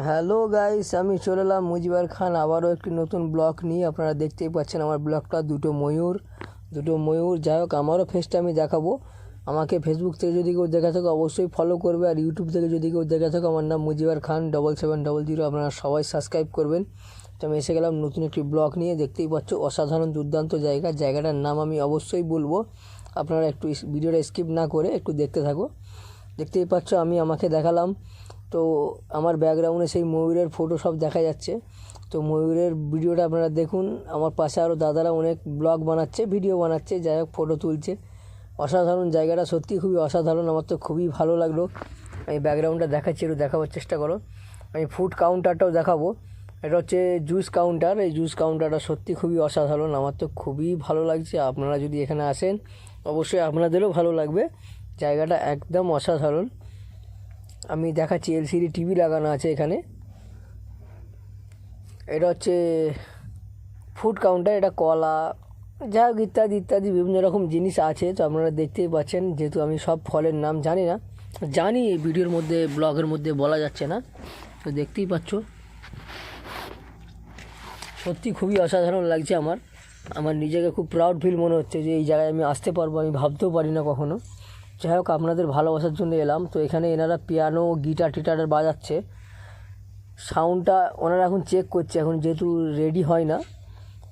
Hello guys, আমি চলে এলাম মুজিবার খান আবারও একটি নতুন ব্লগ নিয়ে। আপনারা দেখতেই পাচ্ছেন আমার ব্লগটা, দুটো ময়ূর। যাই হোক, আমারও ফেসটা আমি দেখাবো। আমাকে ফেসবুক থেকে যদি কেউ দেখে থাকো অবশ্যই ফলো করবে, আর ইউটিউব থেকে যদি কেউ দেখে থাকো আমার নাম মুজিবার খান 7700। আপনারা সবাই সাবস্ক্রাইব করবেন। তো আমি এসে গেলাম নতুন একটি ব্লগ নিয়ে। দেখতেই পাচ্ছ অসাধারণ দুর্দান্ত জায়গাটার নাম আমি অবশ্যই বলবো। আপনারা একটু ভিডিওটা স্কিপ না করে একটু দেখতে থাকো। দেখতেই পাচ্ছ আমি আমাকে দেখালাম। তো আমার ব্যাকগ্রাউন্ডে সেই ময়ূরের ফটো সব দেখা যাচ্ছে। তো ময়ূরের ভিডিওটা আপনারা দেখুন। আমার পাশে আরও দাদারা অনেক ব্লগ বানাচ্ছে, ভিডিও বানাচ্ছে, যাই হোক ফটো তুলছে। অসাধারণ জায়গাটা, সত্যি খুবই অসাধারণ। আমার তো খুবই ভালো লাগলো। আমি ব্যাকগ্রাউন্ডটা দেখাচ্ছি, একটু দেখাবার চেষ্টা করো। আমি ফুড কাউন্টারটাও দেখাবো। এটা হচ্ছে জুস কাউন্টার। এই জুস কাউন্টারটা সত্যি খুবই অসাধারণ, আমার তো খুবই ভালো লাগছে। আপনারা যদি এখানে আসেন অবশ্যই আপনাদেরও ভালো লাগবে। জায়গাটা একদম অসাধারণ। আমি দেখাচ্ছি, এলসিডি টিভি লাগানো আছে এখানে। এটা হচ্ছে ফুড কাউন্টার। এটা কলা, যা হোক ইত্যাদি বিভিন্ন রকম জিনিস আছে। তো আপনারা দেখতেই পাচ্ছেন, যেহেতু আমি সব ফলের নাম জানি এই ভিডিওর মধ্যে, ব্লগের মধ্যে বলা যাচ্ছে না। তো দেখতেই পাচ্ছ, সত্যি খুবই অসাধারণ লাগছে। আমার নিজেকে খুব প্রাউড ফিল মনে হচ্ছে যে এই জায়গায় আমি আসতে পারবো, আমি ভাবতেও পারি না কখনো। যাই হোক, আপনাদের ভালোবাসার জন্য এলাম। তো এখানে এনারা পিয়ানো, গিটার বাজাচ্ছে। সাউন্ডটা ওনারা এখন চেক করছে, এখন যেহেতু রেডি হয় না।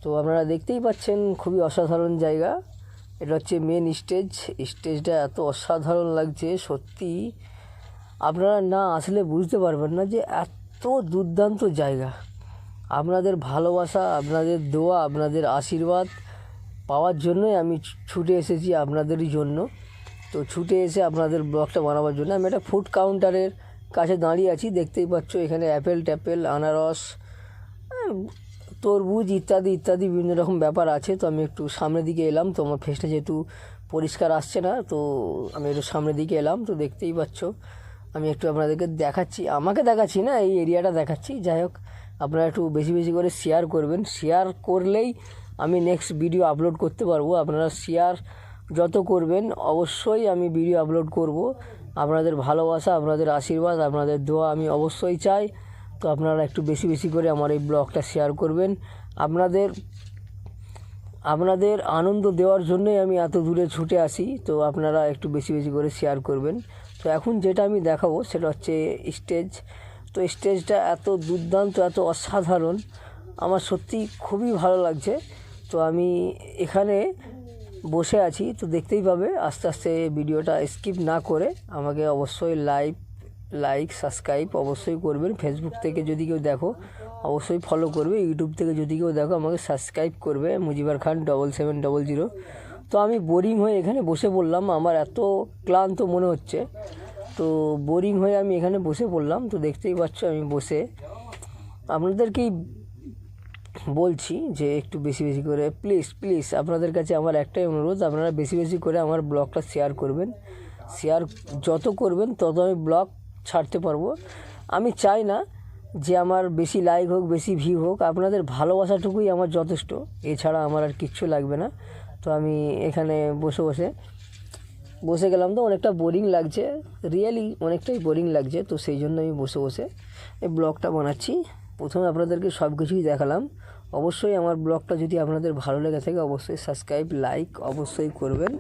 তো আপনারা দেখতেই পাচ্ছেন, খুবই অসাধারণ জায়গা। এটা হচ্ছে মেন স্টেজটা এত অসাধারণ লাগছে সত্যি। আপনারা না আসলে বুঝতে পারবেন না যে এত দুর্দান্ত জায়গা। আপনাদের ভালোবাসা, আপনাদের দোয়া, আপনাদের আশীর্বাদ পাওয়ার জন্যই আমি ছুটে এসেছি, আপনাদেরই জন্য। তো ছুটে এসে আপনাদের ব্লগটা বানাবার জন্য আমি একটা ফুড কাউন্টারের কাছে দাঁড়িয়ে আছি। দেখতেই পাচ্ছ এখানে অ্যাপেল, আনারস, তরমুজ ইত্যাদি বিভিন্ন রকম ব্যাপার আছে। তো আমি একটু সামনের দিকে এলাম। তো আমার ফেসটা যেহেতু পরিষ্কার আসছে না, তো আমি একটু সামনের দিকে এলাম। তো দেখতেই পাচ্ছ আমি একটু আপনাদেরকে দেখাচ্ছি, আমাকে দেখাচ্ছি না, এই এরিয়াটা দেখাচ্ছি। যাই হোক, আপনারা একটু বেশি করে শেয়ার করবেন। শেয়ার করলেই আমি নেক্সট ভিডিও আপলোড করতে পারবো। আপনারা শেয়ার যত করবেন অবশ্যই আমি ভিডিও আপলোড করব। আপনাদের ভালোবাসা, আপনাদের আশীর্বাদ, আপনাদের দোয়া আমি অবশ্যই চাই। তো আপনারা একটু বেশি করে আমার এই ব্লগটা শেয়ার করবেন। আপনাদের আনন্দ দেওয়ার জন্যই আমি এত দূরে ছুটে আসি। তো আপনারা একটু বেশি করে শেয়ার করবেন। তো এখন যেটা আমি দেখাবো সেটা হচ্ছে স্টেজ। তো স্টেজটা এত দুর্দান্ত, এত অসাধারণ, আমার সত্যি খুবই ভালো লাগছে। তো আমি এখানে বসে আছি। তো দেখতেই পাবে, আস্তে ভিডিওটা স্কিপ না করে আমাকে অবশ্যই লাইক সাবস্ক্রাইব অবশ্যই করবেন। ফেসবুক থেকে যদি কেউ দেখো অবশ্যই ফলো করবে, ইউটিউব থেকে যদি কেউ দেখো আমাকে সাবস্ক্রাইব করবে, মুজিবার খান 7700। তো আমি বোরিং হয়ে এখানে বসে পড়লাম, আমার এত ক্লান্ত মনে হচ্ছে। তো বোরিং হয়ে আমি এখানে বসে পড়লাম। তো দেখতেই পাচ্ছ আমি বসে আপনাদেরকেই বলছি যে একটু বেশি করে প্লিজ আপনাদের কাছে আমার একটাই অনুরোধ, আপনারা বেশি করে আমার ব্লগটা শেয়ার করবেন। শেয়ার যত করবেন তত আমি ব্লগ ছাড়তে পারবো। আমি চাই না যে আমার বেশি লাইক হোক, বেশি ভিউ হোক, আপনাদের ভালোবাসাটুকুই আমার যথেষ্ট, এছাড়া আমার আর কিচ্ছু লাগবে না। তো আমি এখানে বসে গেলাম। তো অনেকটা বোরিং লাগছে, রিয়েলি অনেকটাই বোরিং লাগছে। তো সেই জন্য আমি বসে এই ব্লগটা বানাচ্ছি। প্রথমে আপনাদেরকে সব কিছুই দেখালাম। অবশ্যই আমার ব্লগটা যদি আপনাদের ভালো লেগে থাকে অবশ্যই সাবস্ক্রাইব, লাইক অবশ্যই করবেন।